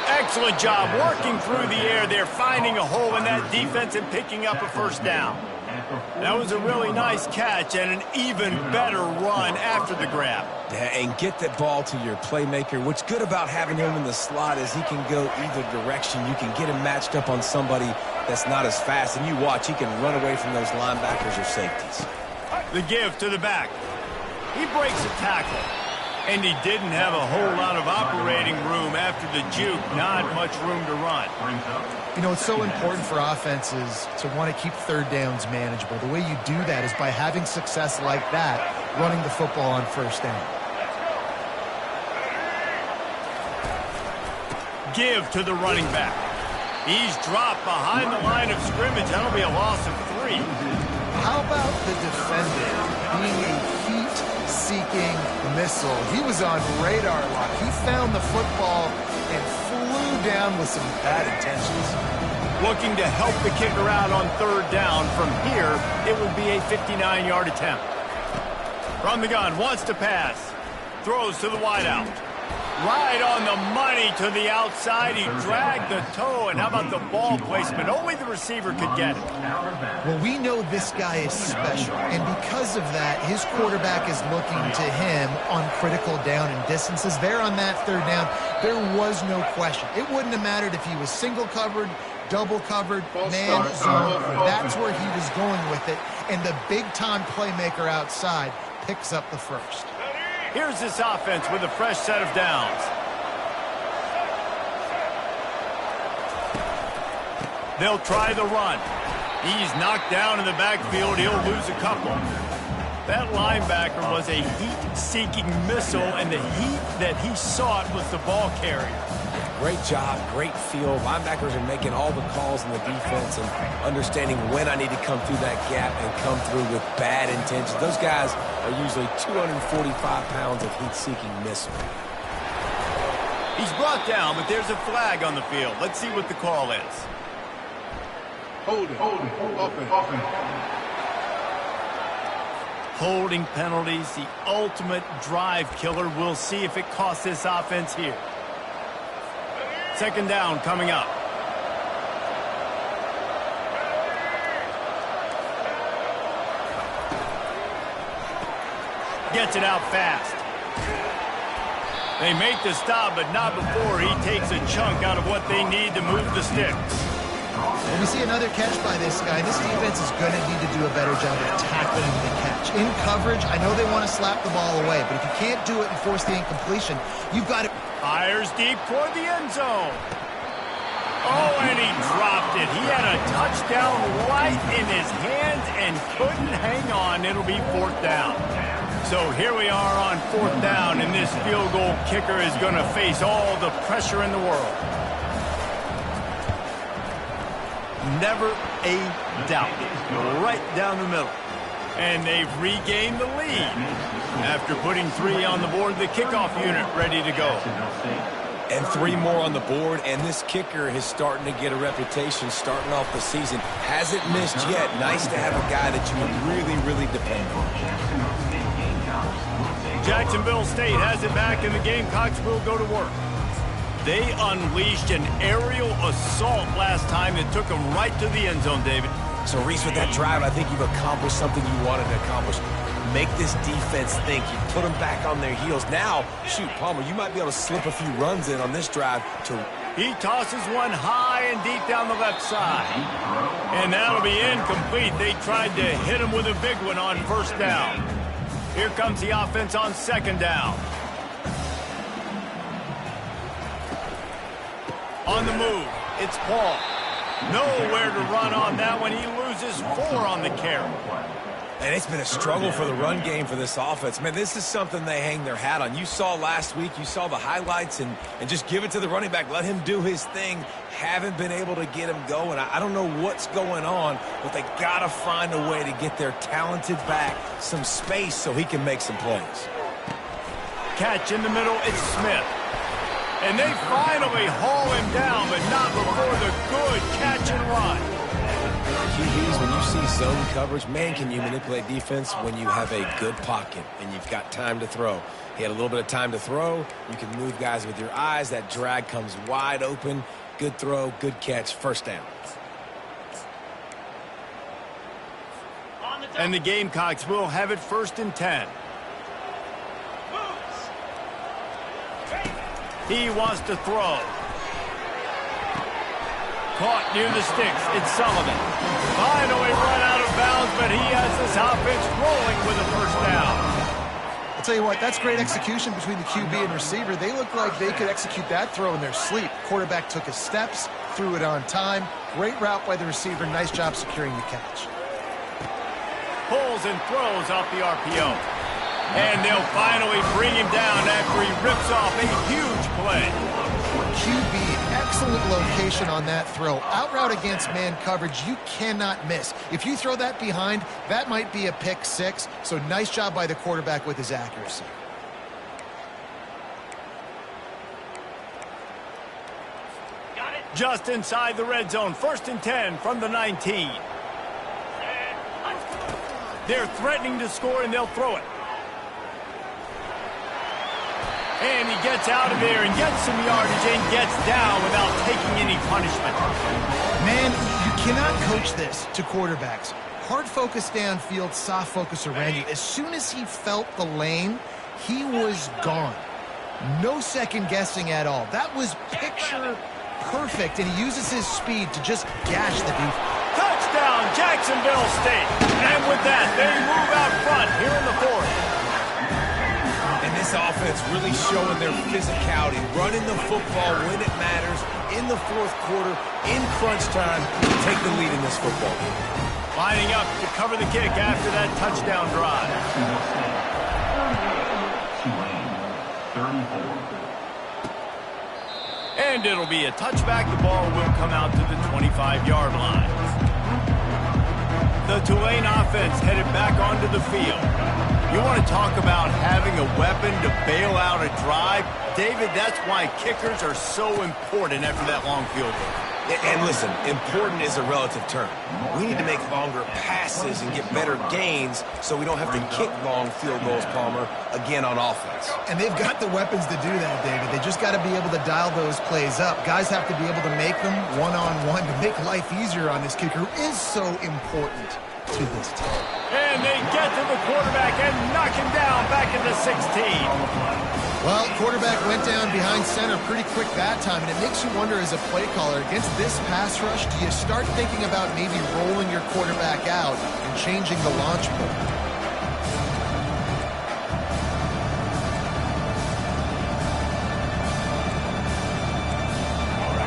Excellent job working through the air there, finding a hole in that defense and picking up a first down. That was a really nice catch and an even better run after the grab. Yeah, and get that ball to your playmaker. What's good about having him in the slot is he can go either direction. You can get him matched up on somebody that's not as fast, and you watch, he can run away from those linebackers or safeties. The give to the back. He breaks a tackle. And he didn't have a whole lot of operating room after the juke. Not much room to run. You know, it's so important for offenses to want to keep third downs manageable. The way you do that is by having success like that, running the football on first down. Give to the running back. He's dropped behind the line of scrimmage. That'll be a loss of 3. How about the defender being a heat-seeking missile? He was on radar lock. He found the football and flew down with some bad intentions. Looking to help the kicker out on third down. From here, it would be a 59-yard attempt. From the gun, wants to pass. Throws to the wideout. Right on the money to the outside. He dragged the toe, and how about the ball placement? Only the receiver could get it. Well, we know this guy is special, and because of that, his quarterback is looking to him on critical down and distances. There on that third down, there was no question. It wouldn't have mattered if he was single covered, double covered, man zone. That's where he was going with it, and the big-time playmaker outside picks up the first. Here's this offense with a fresh set of downs. They'll try the run. He's knocked down in the backfield. He'll lose a couple. That linebacker was a heat-seeking missile, and the heat that he sought was the ball carrier. Great job, great feel. Linebackers are making all the calls in the defense and understanding when I need to come through that gap and come through with bad intentions. Those guys are usually 245 pounds of heat-seeking missile. He's brought down, but there's a flag on the field. Let's see what the call is. Holding. Holding penalties, the ultimate drive killer. We'll see if it costs this offense here. Second down coming up. Gets it out fast. They make the stop, but not before he takes a chunk out of what they need to move the sticks. When we see another catch by this guy, this defense is going to need to do a better job of tackling the catch. In coverage, I know they want to slap the ball away, but if you can't do it and force the incompletion, you've got to... Fires deep toward the end zone. Oh, and he dropped it. He had a touchdown right in his hands and couldn't hang on. It'll be fourth down. So here we are on fourth down, and this field goal kicker is going to face all the pressure in the world. Never a doubt. Right down the middle. And they've regained the lead. After putting 3 on the board, the kickoff unit ready to go. And 3 more on the board, and this kicker is starting to get a reputation starting off the season. Hasn't missed yet. Nice to have a guy that you can really depend on. Jacksonville State has it back, and the Gamecocks will go to work. They unleashed an aerial assault last time that took them right to the end zone, David. So, Reese, with that drive, I think you've accomplished something you wanted to accomplish. Make this defense think. You put them back on their heels. Now, shoot, Palmer, you might be able to slip a few runs in on this drive to... He tosses one high and deep down the left side. And that'll be incomplete. They tried to hit him with a big one on first down. Here comes the offense on second down. On the move, it's Paul. Nowhere to run on that one. He loses 4 on the carry. And it's been a struggle for the run game for this offense. Man, this is something they hang their hat on. You saw last week, you saw the highlights, and just give it to the running back. Let him do his thing. Haven't been able to get him going. I don't know what's going on, but they got to find a way to get their talented back some space so he can make some plays. Catch in the middle, it's Smith. And they finally haul him down, but not before the good catch and run. QBs, when you see zone coverage, man, can you manipulate defense when you have a good pocket and you've got time to throw. He had a little bit of time to throw. You can move guys with your eyes. That drag comes wide open. Good throw, good catch, first down. And the Gamecocks will have it 1st and 10. He wants to throw. Caught near the sticks. It's Sullivan. Finally run out of bounds, but he has this offense rolling with a first down. I'll tell you what, that's great execution between the QB and receiver. They look like they could execute that throw in their sleep. Quarterback took his steps, threw it on time. Great route by the receiver. Nice job securing the catch. Pulls and throws off the RPO. And they'll finally bring him down after he rips off a huge play. QB, excellent location on that throw. Out route against man coverage, you cannot miss. If you throw that behind, that might be a pick six. So nice job by the quarterback with his accuracy. Just inside the red zone, 1st and 10 from the 19. They're threatening to score, and they'll throw it. And he gets out of there and gets some yardage and gets down without taking any punishment. Man, you cannot coach this to quarterbacks. Hard focus downfield, soft focus around you. As soon as he felt the lane, he was gone. No second guessing at all. That was picture perfect, and he uses his speed to just gash the defense. Touchdown, Jacksonville State. And with that, they move out front here in the 4th. And this offense really showing their physicality, running the football when it matters, in the 4th quarter, in crunch time, to take the lead in this football game. Lining up to cover the kick after that touchdown drive. 34. And it'll be a touchback. The ball will come out to the 25-yard line. The Tulane offense headed back onto the field. You want to talk about having a weapon to bail out a drive? David, that's why kickers are so important after that long field goal. And listen, important is a relative term. We need to make longer passes and get better gains so we don't have to kick long field goals, Palmer, again on offense. And they've got the weapons to do that, David. They just got to be able to dial those plays up. Guys have to be able to make them one-on-one to make life easier on this kicker, who is so important to this team. And they get to the quarterback and knock him down back at the 16. Well, quarterback went down behind center pretty quick that time, and it makes you wonder as a play caller, against this pass rush, do you start thinking about maybe rolling your quarterback out and changing the launch point?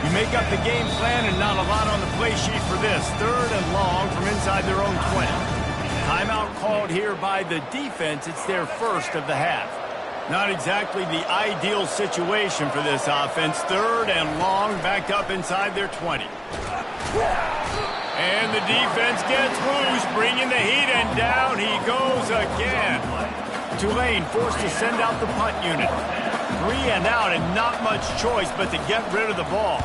You make up the game plan and not a lot on the play sheet for this. 3rd and long from inside their own 20. Timeout called here by the defense. It's their first of the half. Not exactly the ideal situation for this offense. 3rd and long, backed up inside their 20. And the defense gets loose, bringing the heat, and down he goes again. Tulane forced to send out the punt unit. 3 and out, and not much choice but to get rid of the ball.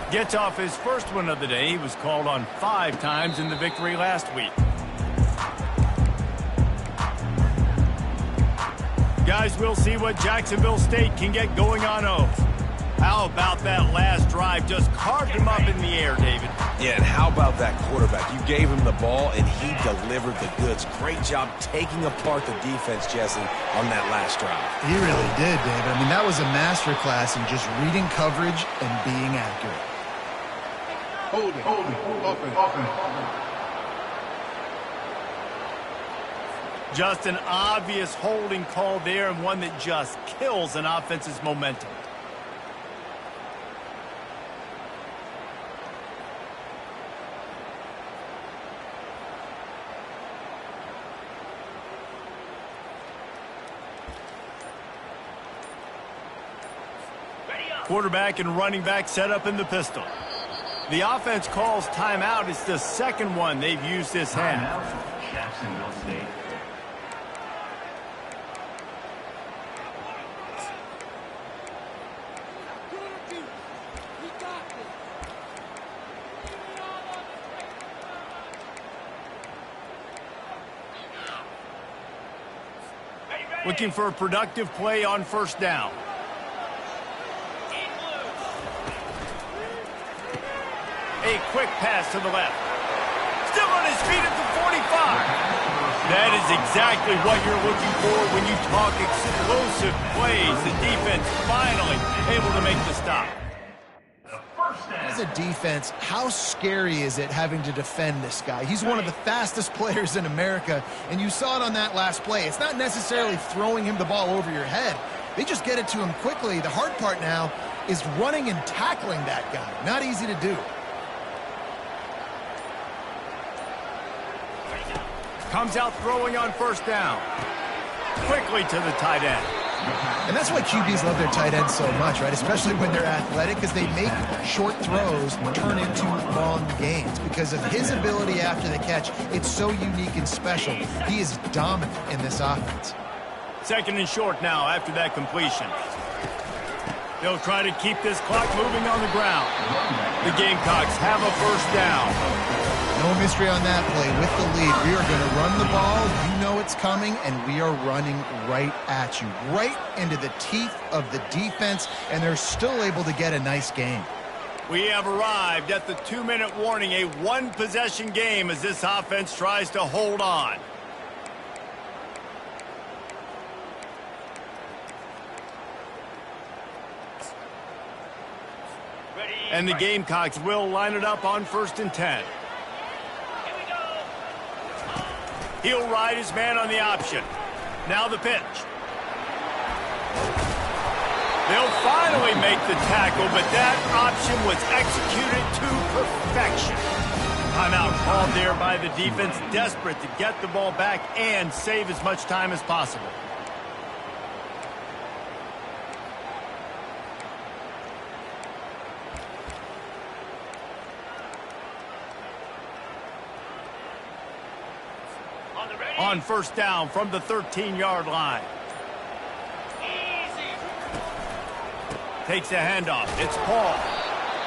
Gets off his first one of the day. He was called on 5 times in the victory last week. Guys, we'll see what Jacksonville State can get going on oath. How about that last drive? Just carved him up in the air, David. Yeah, and how about that quarterback? You gave him the ball, and he delivered the goods. Great job taking apart the defense, Jesse, on that last drive. He really did, David. I mean, that was a masterclass in just reading coverage and being accurate. Hold it. Offense. Just an obvious holding call there, and one that just kills an offense's momentum. Quarterback and running back set up in the pistol. The offense calls timeout. It's the second one they've used this half. Jacksonville State. Looking for a productive play on 1st down. A quick pass to the left. Still on his feet at the 45. That is exactly what you're looking for when you talk explosive plays. The defense finally able to make the stop. The first down. a defense, how scary is it having to defend this guy? He's one of the fastest players in America, and you saw it on that last play. It's not necessarily throwing him the ball over your head. They just get it to him quickly. The hard part now is running and tackling that guy. Not easy to do. Comes out throwing on first down. Quickly to the tight end. And that's why QBs love their tight ends so much, right? Especially when they're athletic, because they make short throws turn into long gains. Because of his ability after the catch, it's so unique and special. He is dominant in this offense. Second and short now after that completion. They'll try to keep this clock moving on the ground. The Gamecocks have a first down. No mystery on that play. With the lead, we are going to run the ball. You know it's coming, and we are running right at you, right into the teeth of the defense, and they're still able to get a nice game. We have arrived at the 2-minute warning, a one-possession game as this offense tries to hold on. And the Gamecocks will line it up on 1st and 10. He'll ride his man on the option. Now the pitch. They'll finally make the tackle, but that option was executed to perfection. Timeout called there by the defense, desperate to get the ball back and save as much time as possible. On first down from the 13-yard line. Takes a handoff. It's Paul.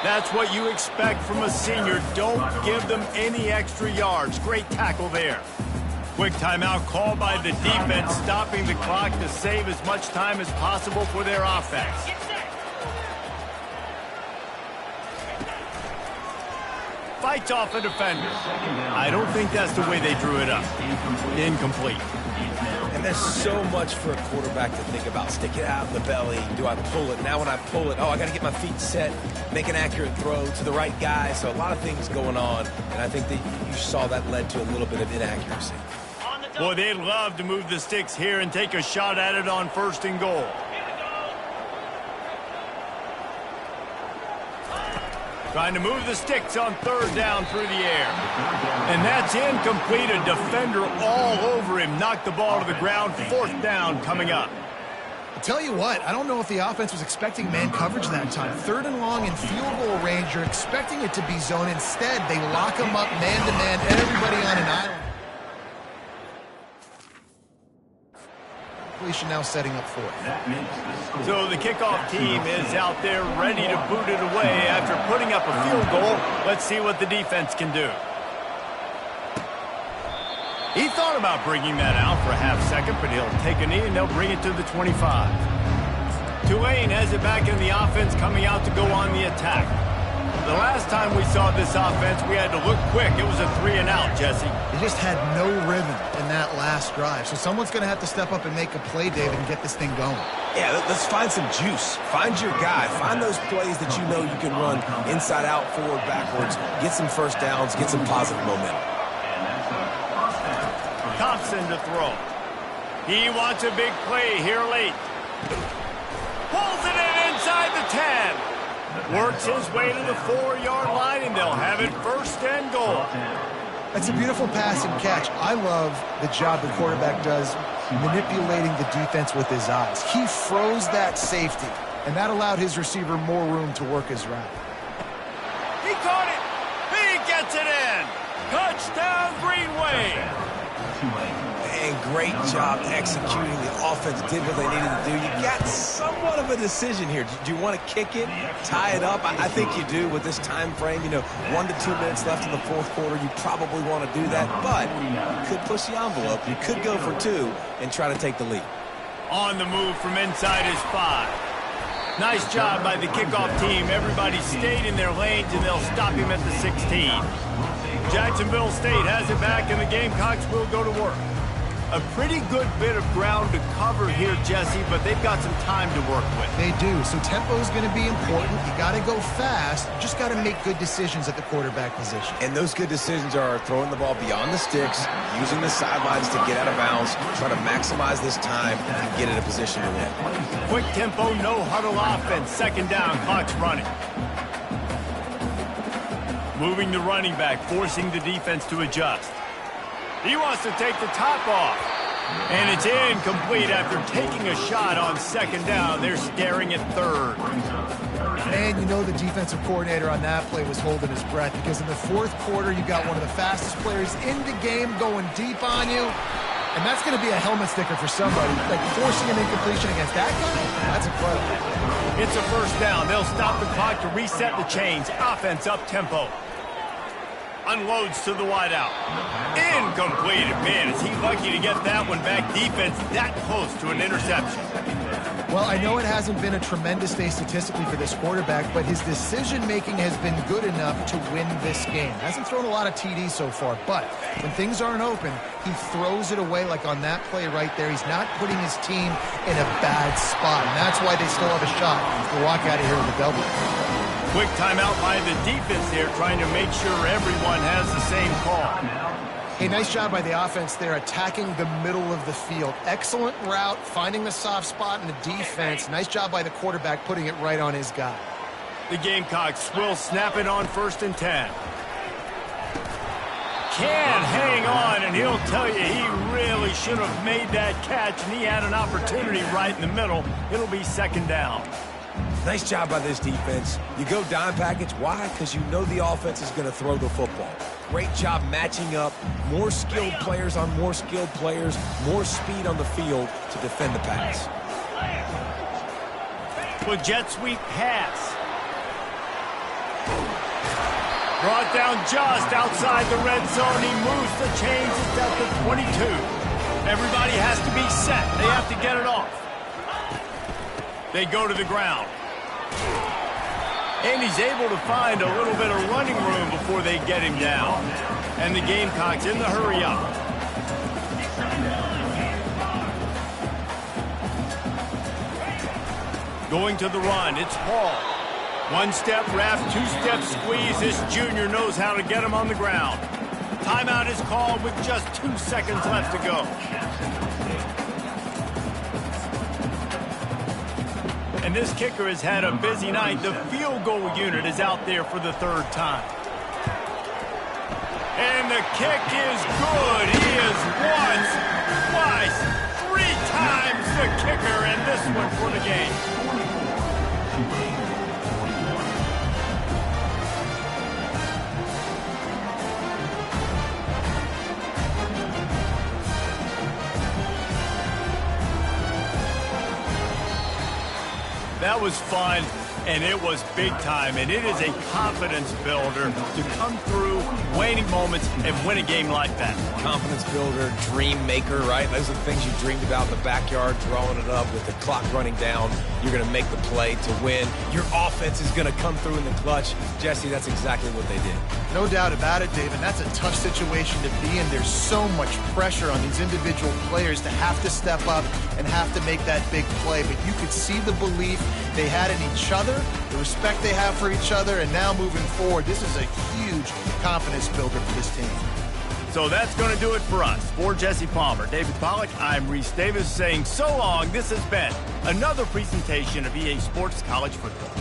That's what you expect from a senior. Don't give them any extra yards. Great tackle there. Quick timeout called by the defense, stopping the clock to save as much time as possible for their offense. Fights off a defender. I don't think that's the way they drew it up. Incomplete. And there's so much for a quarterback to think about. Stick it out in the belly. Do I pull it? Now when I pull it, oh, I got to get my feet set, make an accurate throw to the right guy. So a lot of things going on, and I think that you saw that led to a little bit of inaccuracy. Boy, they'd love to move the sticks here and take a shot at it on 1st and goal. Trying to move the sticks on 3rd down through the air. And that's incomplete. A defender all over him. Knocked the ball to the ground. 4th down coming up. I'll tell you what, I don't know if the offense was expecting man coverage that time. 3rd and long in field goal range. You're expecting it to be zone. Instead, they lock them up man-to-man, everybody on an island. Now setting up 4th. So the kickoff team is out there ready to boot it away after putting up a field goal. Let's see what the defense can do. He thought about bringing that out for a half second, but he'll take a knee and they'll bring it to the 25. Tulane has it back in the offense, coming out to go on the attack. The last time we saw this offense, we had to look quick. It was a 3-and-out, Jesse. They just had no rhythm in that last drive. So someone's going to have to step up and make a play, David, and get this thing going. Yeah, let's find some juice. Find your guy. Find those plays that you know you can run inside out, forward, backwards. Get some first downs. Get some positive momentum. Thompson to throw. He wants a big play here late. Pulls it in inside the 10. Works his way to the 4-yard line, and they'll have it 1st and goal. That's a beautiful pass and catch. I love the job the quarterback does manipulating the defense with his eyes. He froze that safety, and that allowed his receiver more room to work his route. He caught it. He gets it in. Touchdown, Greenway. And great job executing. The offense did what they needed to do. You got somewhat of a decision here. Do you want to kick it, tie it up? I think you do with this time frame. You know, 1 to 2 minutes left in the 4th quarter. You probably want to do that, but you could push the envelope. You could go for 2 and try to take the lead. On the move from inside his 5. Nice job by the kickoff team. Everybody stayed in their lanes, and they'll stop him at the 16. Jacksonville State has it back, and the Gamecocks will go to work. A pretty good bit of ground to cover here, Jesse, but they've got some time to work with. They do. So tempo is going to be important. You got to go fast. You just got to make good decisions at the quarterback position. And those good decisions are throwing the ball beyond the sticks, using the sidelines to get out of bounds, trying to maximize this time and get in a position to win. Quick tempo, no huddle offense. Second down, clock's running. Moving the running back, forcing the defense to adjust. He wants to take the top off. And it's incomplete after taking a shot on second down. They're staring at third. Man, you know the defensive coordinator on that play was holding his breath, because in the fourth quarter, you got one of the fastest players in the game going deep on you. And that's going to be a helmet sticker for somebody. Like forcing an incompletion against that guy, that's incredible. It's a first down. They'll stop the clock to reset the chains. Offense up tempo. Unloads to the wideout. Incomplete. Man, is he lucky to get that one back. Defense that close to an interception. Well, I know it hasn't been a tremendous day statistically for this quarterback, but his decision-making has been good enough to win this game. Hasn't thrown a lot of TDs so far, but when things aren't open, he throws it away like on that play right there. He's not putting his team in a bad spot, and that's why they still have a shot to walk out of here with a W. Quick timeout by the defense here, trying to make sure everyone has the same call. Hey, nice job by the offense there, attacking the middle of the field. Excellent route, finding the soft spot in the defense. Nice job by the quarterback, putting it right on his guy. The Gamecocks will snap it on 1st and 10. Can hang on, and he'll tell you he really should have made that catch, and he had an opportunity right in the middle. It'll be second down. Nice job by this defense. You go dime package. Why? Because you know the offense is going to throw the football. Great job matching up. More skilled players on more skilled players. More speed on the field to defend the pass. With jet sweep pass. Brought down just outside the red zone. He moves the chains. It's at the 22. Everybody has to be set. They have to get it off. They go to the ground. And he's able to find a little bit of running room before they get him down. And the Gamecocks in the hurry up. Going to the run, it's Hall. One-step wrap, two-step squeeze. This junior knows how to get him on the ground. Timeout is called with just 2 seconds left to go. And this kicker has had a busy night. The field goal unit is out there for the third time. And the kick is good. He is once, twice, 3 times the kicker, and this one for the game. That was fun, and it was big time, and it is a confidence builder to come through waning moments and win a game like that. Confidence builder, dream maker, right? Those are the things you dreamed about in the backyard, throwing it up with the clock running down. You're going to make the play to win. Your offense is going to come through in the clutch. Jesse, that's exactly what they did. No doubt about it, Dave, and that's a tough situation to be in. There's so much pressure on these individual players to have to step up and have to make that big play, but you could see the belief they had in each other, the respect they have for each other, and now moving forward, this is a huge confidence builder for this team. So that's going to do it for us. For Jesse Palmer, David Pollack, I'm Reese Davis saying so long. This has been another presentation of EA Sports College Football.